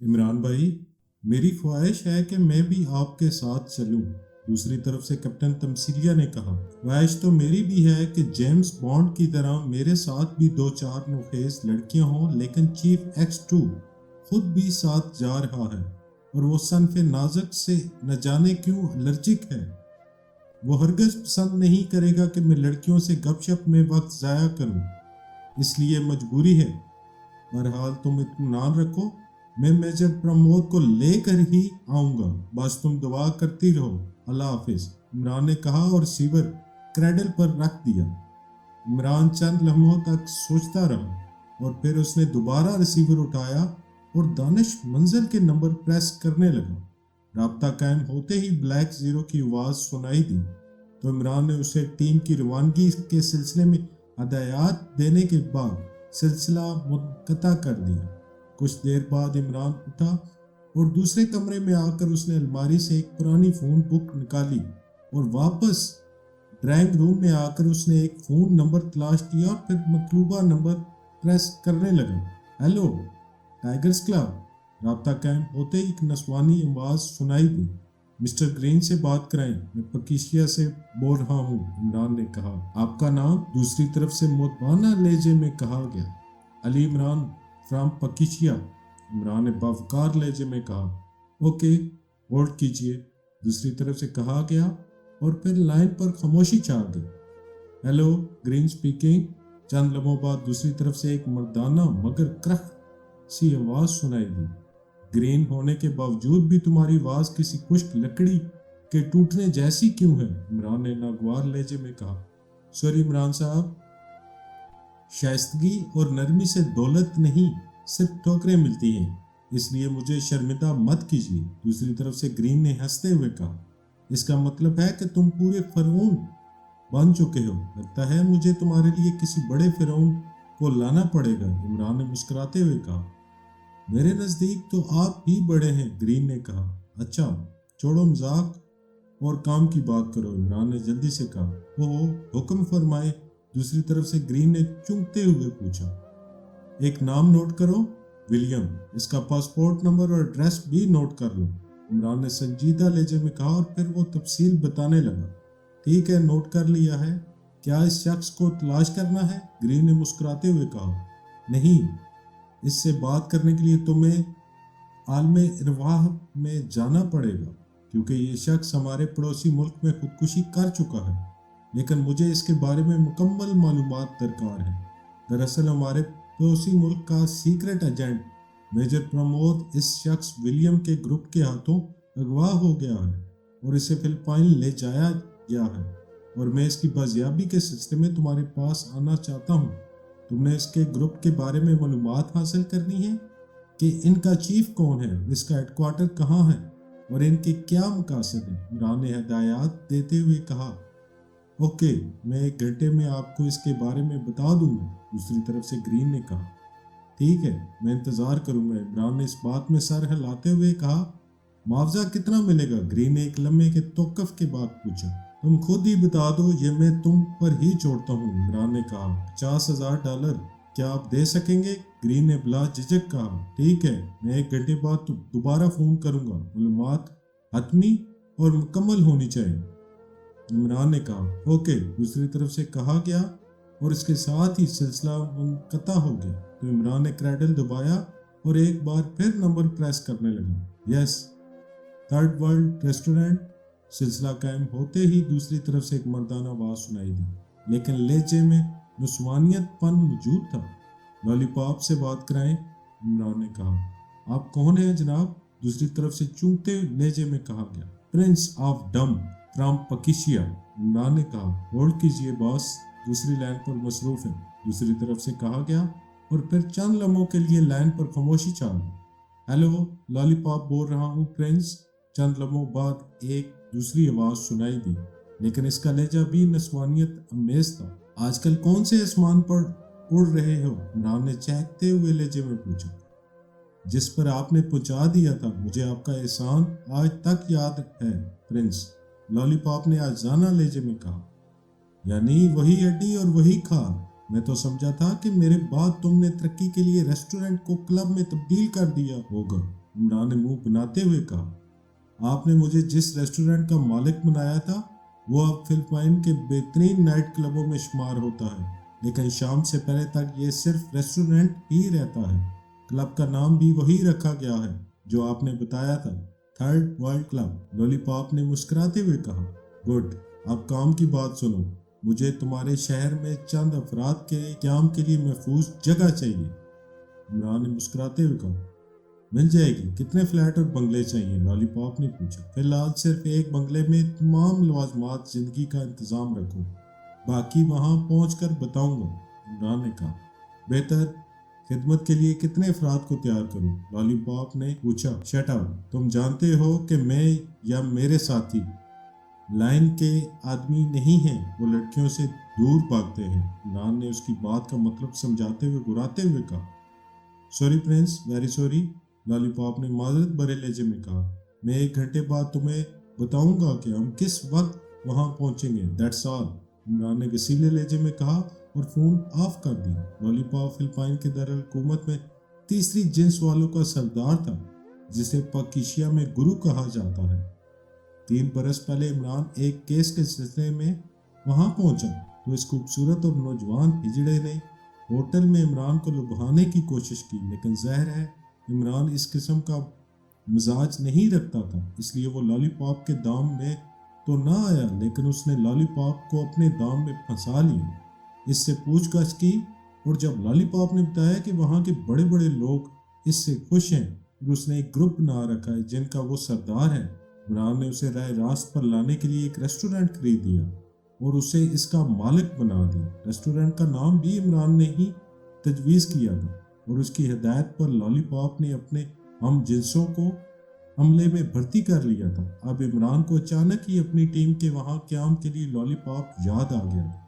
इमरान भाई, मेरी ख्वाहिश है कि मैं भी आपके साथ चलूं। दूसरी तरफ से कैप्टन तमसीलिया ने कहा, ख्वाहिश तो मेरी भी है कि जेम्स बॉन्ड की तरह मेरे साथ भी दो चार नुखेज लड़कियां हों, लेकिन चीफ X2 खुद भी साथ जा रहा है और वो सनफे नाजुक से न जाने क्यों एलर्जिक है। वो हरगज पसंद नहीं करेगा कि मैं लड़कियों से गपशप में वक्त ज़ाया करूं, इसलिए मजबूरी है। बहरहाल तुम इत्मीनान रखो, मैं मेजर प्रमोद को लेकर ही आऊँगा, बस तुम दुआ करती रहो। अल्लाह हाफिज, इमरान ने कहा और रिसीवर क्रैडल पर रख दिया। इमरान चंद लम्हों तक सोचता रहा और फिर उसने दोबारा रिसीवर उठाया और दानिश मंजिल के नंबर प्रेस करने लगा। राब्ता कायम होते ही ब्लैक जीरो की आवाज़ सुनाई दी तो इमरान ने उसे टीम की रवानगी के सिलसिले में हदायत देने के बाद सिलसिला मुनक़ता कर दिया। कुछ देर बाद इमरान उठा और दूसरे कमरे में आकर उसने अलमारी से एक पुरानी फ़ोन बुक निकाली और वापस ड्राइंग रूम में आकर उसने एक फ़ोन नंबर तलाश किया और फिर मतलूबा नंबर प्रेस करने लगा। Hello, tigers club. राब्ता कायम होते ही एक नस्वानी आवाज़ सुनाई दी। मिस्टर ग्रीन से बात कराएं, मैं पकीशिया से बोल रहा हूँ, इमरान ने कहा। आपका नाम? दूसरी तरफ से मुतबाना लहजे में कहा गया। अली इमरान फ्राम पकीशिया, इमरान ने बावकार लहजे में कहा। ओके, होल्ड कीजिए, दूसरी तरफ से कहा गया और फिर लाइन पर खामोशी छा गई। Hello, green speaking. चंद लम्हों बाद दूसरी तरफ से एक मर्दाना मगर क्रख सी आवाज़ सुनाई दी। ग्रीन होने के बावजूद भी तुम्हारी आवाज़ किसी खुश्क लकड़ी के टूटने जैसी क्यों है? इमरान ने नागवार लहजे में कहा। सॉरी इमरान साहब, शाइस्तगी और नरमी से दौलत नहीं सिर्फ ठोकरें मिलती हैं, इसलिए मुझे शर्मिंदा मत कीजिए। दूसरी तरफ से ग्रीन ने हंसते हुए कहा, इसका मतलब है कि तुम पूरे फिरौन बन चुके हो। लगता है मुझे तुम्हारे लिए किसी बड़े फिरौन को लाना पड़ेगा, इमरान ने मुस्कुराते हुए कहा। मेरे नज़दीक तो आप ही बड़े हैं, ग्रीन ने कहा। अच्छा, छोड़ो मजाक और काम की बात करो, इमरान ने जल्दी से कहा। ओहो, हुक्म फरमाए, दूसरी तरफ से ग्रीन ने चूंकते हुए पूछा। एक नाम नोट करो, विलियम। इसका पासपोर्ट नंबर और एड्रेस भी नोट कर लो, इमरान ने संजीदा लहजे में कहा और फिर वो तफसील बताने लगा। ठीक है, नोट कर लिया है। क्या इस शख्स को तलाश करना है? ग्रीन ने मुस्कुराते हुए कहा। नहीं, इससे बात करने के लिए तुम्हें आलमे इरवाह में जाना पड़ेगा, क्योंकि ये शख्स हमारे पड़ोसी मुल्क में खुदकुशी कर चुका है, लेकिन मुझे इसके बारे में मुकम्मल मालूमात दरकार है। दरअसल हमारे पड़ोसी मुल्क का सीक्रेट एजेंट मेजर प्रमोद इस शख्स विलियम के ग्रुप के हाथों अगवा हो गया है और इसे फिलिपाइन ले जाया गया है, और मैं इसकी बाजियाबी के सिलसिले में तुम्हारे पास आना चाहता हूँ। तुमने इसके ग्रुप के बारे में मालूमात हासिल करनी है कि इनका चीफ कौन है, इसका हेडक्वार्टर कहाँ है और इनके क्या मकासद हैं, इमरान ने हदायत देते हुए कहा। ओके, मैं 1 घंटे में आपको इसके बारे में बता दूंगा, दूसरी तरफ से ग्रीन ने कहा। ठीक है, मैं इंतज़ार करूंगा, इमरान ने इस बात में सर हिलाते हुए कहा। मुआवजा कितना मिलेगा? ग्रीन ने एक लम्हे के तौक़ुफ़ के बाद पूछा। तुम खुद ही बता दो, ये मैं तुम पर ही छोड़ता हूँ, इमरान ने कहा। $50,000, क्या आप दे सकेंगे? ग्रीन ने बिला झिझक कहा। ठीक है, मैं 1 घंटे बाद दोबारा फ़ोन करूँगा, मालूमात हतमी और मुकम्मल होनी चाहिए, इमरान ने कहा। ओके, दूसरी तरफ से कहा गया और इसके साथ ही सिलसिला मुनक़ता हो गया तो इमरान ने क्रैडल दबाया और एक बार फिर नंबर प्रेस करने लगा। Yes, third world restaurant. सिलसिला कायम होते ही दूसरी तरफ से एक मर्दाना आवाज़ सुनाई दी, लेकिन लहजे में नुस्वानियतपन मौजूद था। लॉलीपॉप से बात कराएं, इमरान ने कहा। आप कौन हैं जनाब? दूसरी तरफ से चूंकते लहजे में कहा गया। प्रिंस ऑफ डम फ्रॉम पकीशिया, इमरान ने कहा। होल्ड कीजिए बॉस, दूसरी लाइन पर मसरूफ है, दूसरी तरफ से कहा गया और फिर चंद लम्हों के लिए लाइन पर खामोशी छा गई। हेलो, लॉलीपॉप बोल रहा हूँ प्रिंस। चंद लम्हों बाद एक दूसरी आवाज़ सुनाई दी, लेकिन इसका लहजा भी नस्वानियत अमेज था। आजकल कौन से आसमान पर उड़ रहे हो? इमरान ने चहकते हुए लहजे में पूछा। जिस पर आपने पहुंचा दिया था, मुझे आपका एहसान आज तक याद है प्रिंस, लॉलीपॉप ने आजाना लहजे में कहा। यानी वही हड्डी और वही खाल। मैं तो समझा था कि मेरे बाद तुमने तरक्की के लिए रेस्टोरेंट को क्लब में तब्दील कर दिया होगा, इमरान ने मुंह बनाते हुए कहा, आपने मुझे जिस रेस्टोरेंट का मालिक बनाया था वो अब फिलिपाइन के बेहतरीन नाइट क्लबों में शुमार होता है, लेकिन शाम से पहले तक ये सिर्फ रेस्टोरेंट ही रहता है। क्लब का नाम भी वही रखा गया है जो आपने बताया था, थर्ड वर्ल्ड क्लब। लॉलीपॉप ने मुस्कुराते हुए कहा, गुड, अब काम की बात सुनो। मुझे तुम्हारे शहर में चंद अफराद के क्याम के लिए महफूज जगह चाहिए। इमरान ने मुस्कुराते हुए कहा, मिल जाएगी। कितने फ्लैट और बंगले चाहिए? लॉलीपॉप ने पूछा। फिलहाल सिर्फ एक बंगले में तमाम लवाजमात जिंदगी का इंतजाम रखो, बाकी वहां पहुंचकर बताऊंगा, इमरान ने कहा। बेहतर। खिदमत के लिए कितने अफराद को तैयार करूं? लॉलीपॉप ने पूछा। शट अप, तुम जानते हो कि मैं या मेरे साथी लाइन के आदमी नहीं हैं, वो लड़कियों से दूर भागते हैं। इमरान ने उसकी बात का मतलब समझाते हुए घुराते हुए कहा, sorry Prince, very sorry. Lollipop ने माजरत भरे लहजे में कहा, मैं 1 घंटे बाद तुम्हें बताऊंगा कि हम किस वक्त वहां पहुंचेंगे, दैट्स ऑल। इमरान ने वसीले लहजे में कहा और फोन ऑफ कर दिया। लॉलीपॉप फिलिपाइन के दारुल हुकूमत में तीसरी जिन्स वालों का सरदार था, जिसे पाकिस्तान में गुरु कहा जाता है। 3 बरस पहले इमरान एक केस के सिलसिले में वहां पहुंचा तो इस खूबसूरत और नौजवान हिजड़े ने होटल में इमरान को लुभाने की कोशिश की, लेकिन ज़ाहिर है इमरान इस किस्म का मिजाज नहीं रखता था, इसलिए वो लॉलीपॉप के दाम में तो ना आया, लेकिन उसने लॉलीपॉप को अपने दाम में फंसा लिया। इससे पूछताछ की और जब लॉलीपॉप ने बताया कि वहाँ के बड़े बड़े लोग इससे खुश हैं और उसने एक ग्रुप बना रखा है जिनका वो सरदार है, इमरान ने उसे राह रास्त पर लाने के लिए एक रेस्टोरेंट खरीद दिया और उसे इसका मालिक बना दिया। रेस्टोरेंट का नाम भी इमरान ने ही तजवीज़ किया था और उसकी हिदायत पर लॉलीपॉप ने अपने हम जिन्सों को हमले में भर्ती कर लिया था। अब इमरान को अचानक ही अपनी टीम के वहाँ क्याम के लिए लॉलीपॉप याद आ गया।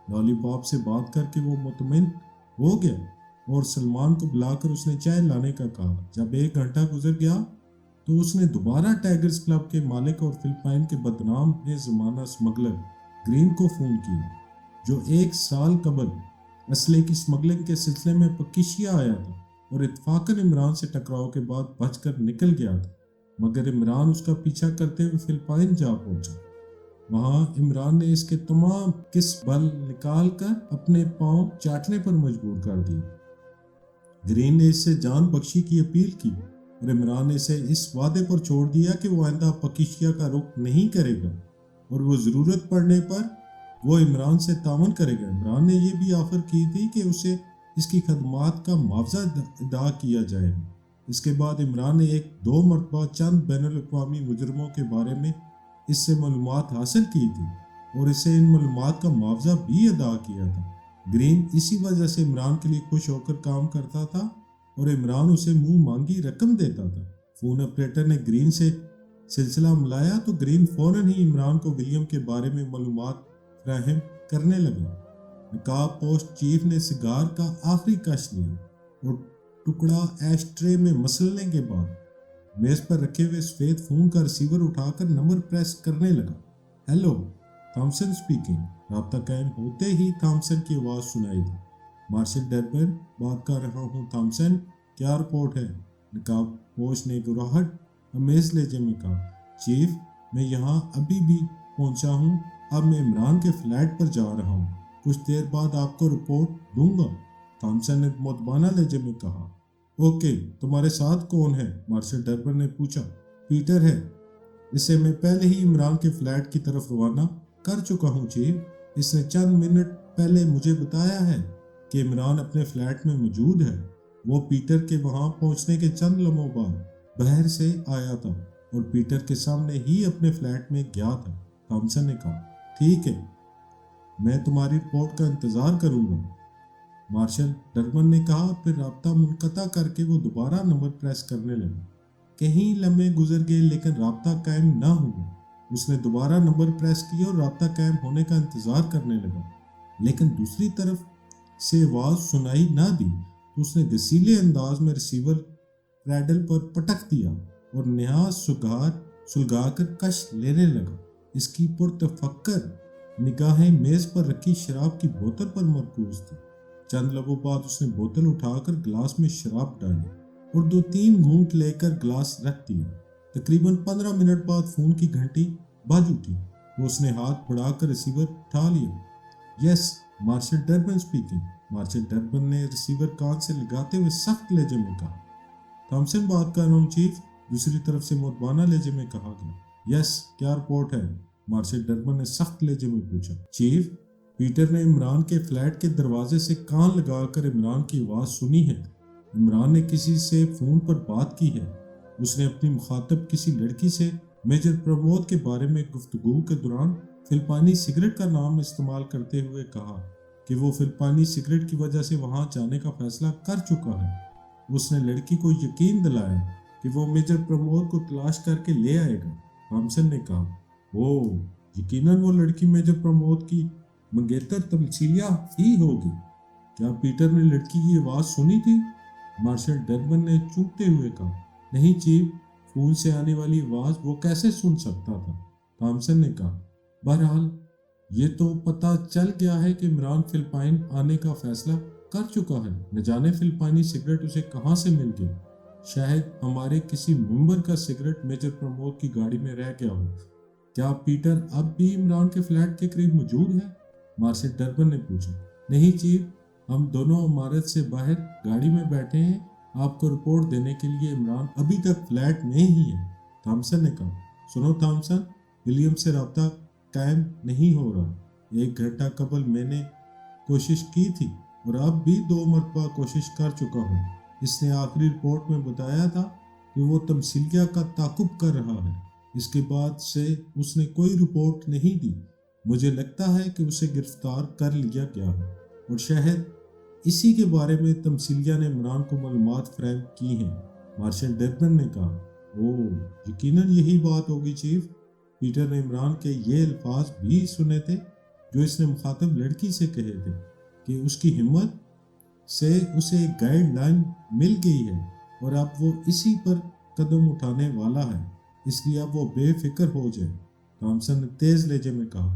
लॉलीपॉप से बात करके वो मुतमिन हो गया और सलमान को बुलाकर उसने चाय लाने का कहा। जब 1 घंटा गुजर गया तो उसने दोबारा टाइगर्स क्लब के मालिक और फिलिपाइन के बदनाम ज़माना स्मगलर ग्रीन को फ़ोन किया, जो 1 साल कबल असले की स्मगलिंग के सिलसिले में पकीशिया आया था और इत्फाकन इमरान से टकराव के बाद बचकर निकल गया था, मगर इमरान उसका पीछा करते हुए फिलिपाइन जा पहुंचा। वहां इमरान ने इसके तमाम किस बल निकाल कर अपने पांव चाटने पर मजबूर कर दिया। ग्रीन ने इससे जान बख्शी की अपील की और इमरान ने इसे इस वादे पर छोड़ दिया कि वो आइंदा पकीशिया का रुख नहीं करेगा और वो ज़रूरत पड़ने पर वो इमरान से तावन करेगा। इमरान ने यह भी ऑफर की थी कि उसे इसकी खदमात का मुआवजा अदा किया जाएगा। इसके बाद इमरान ने 1-2 मरतबा चंद बैनुल-अक़वामी मुजरमों के बारे में इससे मालूमात हासिल की थी और इसे इन मालूमात का मुआवजा भी अदा किया था। ग्रीन इसी वजह से इमरान के लिए खुश होकर काम करता था और इमरान उसे मुंह मांगी रकम देता था। फ़ोन ऑपरेटर ने ग्रीन से सिलसिला मिलाया तो ग्रीन फौरन ही इमरान को विलियम के बारे में मालूमात फराहम करने लगा। नकाब पोस्ट चीफ ने सिगार का आखिरी कश लिया और टुकड़ा एश ट्रे में मसलने के बाद मेज पर रखे हुए सफेद फोन का रिसीवर उठाकर नंबर प्रेस करने लगा। Hello, Thomson speaking. राब्ता कायम होते ही थॉमसन की आवाज़ सुनाई दी। मार्शल डरबन बात कर रहा हूँ थॉमसन, क्या रिपोर्ट है? नकाब पोस्ट ने गुराहट अमेज लहजे में कहा, चीफ मैं यहाँ अभी भी पहुँचा हूँ, अब मैं इमरान के फ्लैट पर जा रहा हूँ, कुछ देर बाद आपको रिपोर्ट दूंगा। थॉमसन ने मुतबाना लहजे में कहा। ओके, तुम्हारे साथ कौन है? मार्शल डरबन ने पूछा। पीटर है, इसे मैं पहले ही इमरान के फ्लैट की तरफ रवाना कर चुका हूँ चीफ। इसने चंद मिनट पहले मुझे बताया है कि इमरान अपने फ्लैट में मौजूद है। वो पीटर के वहाँ पहुँचने के चंद लम्हों बाद बाहर से आया था और पीटर के सामने ही अपने फ्लैट में गया था। थॉमसन ने कहा, ठीक है, मैं तुम्हारी रिपोर्ट का इंतज़ार करूँगा। मार्शल डरबन ने कहा। फिर राब्ता मुनक़ता करके वो दोबारा नंबर प्रेस करने लगा। कहीं लम्हे गुजर गए लेकिन राब्ता कायम ना हुआ। उसने दोबारा नंबर प्रेस किया और राब्ता कायम होने का इंतज़ार करने लगा, लेकिन दूसरी तरफ से आवाज़ सुनाई ना दी तो उसने दसीले अंदाज में रिसीवर रैडल पर पटक दिया और नया सुलगाकर कश लेने लगा। इसकी पुरतफक्कर निगाहें मेज़ पर रखी शराब की बोतल पर मरकूज थी। चंद लम्हों बाद उसने बोतल उठाकर गिलास में शराब डाली और 2-3 घूंट लेकर ग्लास रख दिया। तकरीबन 15 मिनट बाद फोन की घंटी बज उठी। वो उसने हाथ बढ़ाकर रिसीवर उठा लिया। Yes, Marshall Durban speaking. Marshall Durban ने रिसीवर कान से लगाते हुए सख्त लहजे में कहा। थॉमसन बात कर रहा हूँ चीफ, दूसरी तरफ से मुतबाना लहजे में कहा गया। यस, क्या रिपोर्ट है? मार्शल डर्बन ने सख्त लहजे में पूछा। चीफ, पीटर ने इमरान के फ्लैट के दरवाजे से कान लगाकर इमरान की आवाज़ सुनी है। इमरान ने किसी से फ़ोन पर बात की है। उसने अपनी मुखातब किसी लड़की से मेजर प्रमोद के बारे में गुफ्तगू के दौरान फिलिपानी सिगरेट का नाम इस्तेमाल करते हुए कहा कि वो फिलिपानी सिगरेट की वजह से वहाँ जाने का फैसला कर चुका है। उसने लड़की को यकीन दिलाया कि वो मेजर प्रमोद को तलाश करके ले आएगा। थॉमसन ने कहा, ओह, यकीनन वो लड़की मेजर प्रमोद की मंगेतर तमसीलिया ही होगी। क्या पीटर ने लड़की की आवाज़ सुनी थी? मार्शल डर्बन ने चूकते हुए कहा, नहीं चीफ, फोन से आने वाली आवाज़ वो कैसे सुन सकता था? थॉमसन ने कहा, बहरहाल ये तो पता चल गया है कि इमरान फिलिपाइन आने का फैसला कर चुका है। न जाने फिलिपानी सिगरेट उसे कहाँ से मिल गई। शायद हमारे किसी मेंबर का सिगरेट मेजर प्रमोद की गाड़ी में रह गया हो। क्या पीटर अब भी इमरान के फ्लैट के करीब मौजूद है? मार्शल डर्बन ने पूछा। नहीं चीफ, हम दोनों इमारत से बाहर गाड़ी में बैठे हैं। आपको रिपोर्ट देने के लिए इमरान अभी तक फ्लैट में ही है। थॉमसन ने कहा, सुनो थॉमसन, विलियम से रब्ता कायम नहीं हो रहा। 1 घंटा कबल मैंने कोशिश की थी और अब भी 2 मरतबा कोशिश कर चुका हूँ। इसने आखिरी रिपोर्ट में बताया था कि वो तमसीलिया का ताकुब कर रहा है। इसके बाद से उसने कोई रिपोर्ट नहीं दी। मुझे लगता है कि उसे गिरफ्तार कर लिया गया है और शायद इसी के बारे में तमसीलिया ने इमरान को मालूमात फराहम की हैं। मार्शल डर्बन ने कहा, ओह, यकीनन यही बात होगी चीफ। पीटर ने इमरान के ये अल्फाज भी सुने थे जो इसने मुखातब लड़की से कहे थे कि उसकी हिम्मत से उसे एक गाइडलाइन मिल गई है और अब वो इसी पर कदम उठाने वाला है, इसलिए अब वो बेफिक्र हो जाए। थॉमसन ने तेज लहजे में कहा,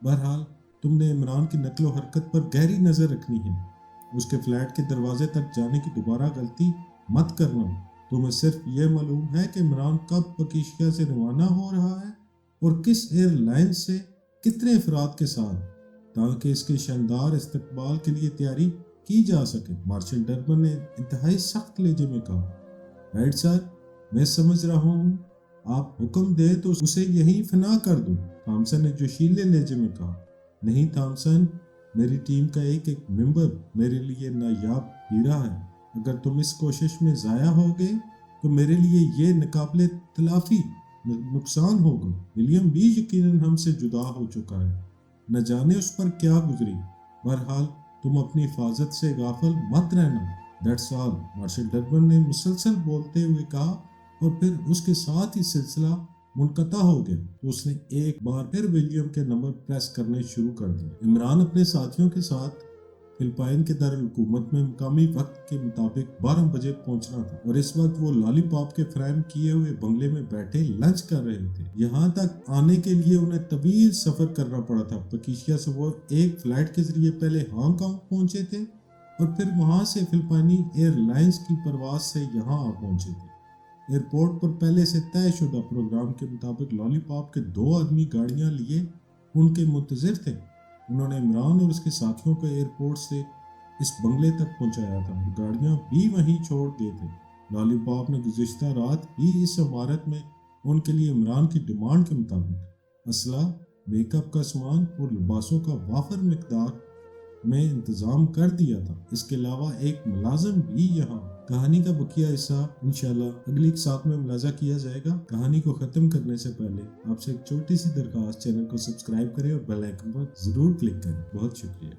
बहरहाल तुमने इमरान की नकलो हरकत पर गहरी नज़र रखनी है। उसके फ्लैट के दरवाजे तक जाने की दोबारा गलती मत करना। तुम्हें सिर्फ ये मालूम है कि इमरान कब पकीशिया से रवाना हो रहा है और किस एयरलाइन से कितने अफराद के साथ, ताकि इसके शानदार इस्तकबाल के लिए तैयारी की जा सके। मार्शल डर्बन ने इंतहाई सख्त लहजे में कहा, राइट सर, मैं समझ रहा हूँ। आप हुक्म दे तो उसे यहीं फना कर दूं। थॉमसन ने जोशीले लहजे में कहा, नहीं थॉमसन, मेरी टीम का एक एक मेंबर मेरे लिए नायाब हीरा है। अगर तुम इस कोशिश में ज़ाया हो गए तो मेरे लिए ये नाकाबिले तलाफी नुकसान होगा। विलियम भी यकीनन हमसे जुदा हो चुका है, न जाने उस पर क्या गुजरी। बहरहाल तुम अपनी हिफाजत से गाफिल मत रहना। दैट्स ऑल, मार्शल डर्बन ने मुसलसल बोलते हुए कहा और फिर उसके साथ ही सिलसिला मुनक़ता हो गया तो उसने एक बार फिर विलियम के नंबर प्रेस करने शुरू कर दिए। इमरान अपने साथियों के साथ फिलिपाइन के दारुल हुकूमत में मुकामी वक्त के मुताबिक 12 बजे पहुंचना था और इस वक्त वो लॉलीपॉप के फ्राइम किए हुए बंगले में बैठे लंच कर रहे थे। यहाँ तक आने के लिए उन्हें तवील सफर करना पड़ा था। पकीशिया से वो एक फ्लाइट के जरिए पहले हांगकांग पहुंचे थे और फिर वहां से फिलिपानी एयरलाइंस की परवाज से यहाँ आ पहुंचे थे। एयरपोर्ट पर पहले से तयशुदा प्रोग्राम के मुताबिक लॉलीपॉप के 2 आदमी गाड़ियां लिए उनके मुंतजिर थे। उन्होंने इमरान और उसके साथियों को एयरपोर्ट से इस बंगले तक पहुंचाया था और गाड़ियां भी वहीं छोड़ गए थे। लॉलीपॉप ने गुज़िश्ता रात ही इस इमारत में उनके लिए इमरान की डिमांड के मुताबिक असला, मेकअप का सामान और लिबासों का वाफर मिकदार में इंतज़ाम कर दिया था। इसके अलावा एक मुलाजिम भी यहाँ। कहानी का बकिया हिस्सा इंशाल्लाह अगली साथ में मुलाजा किया जाएगा। कहानी को ख़त्म करने से पहले आपसे एक छोटी सी दरख्वास्त, चैनल को सब्सक्राइब करें और बेल आइकन पर ज़रूर क्लिक करें। बहुत शुक्रिया।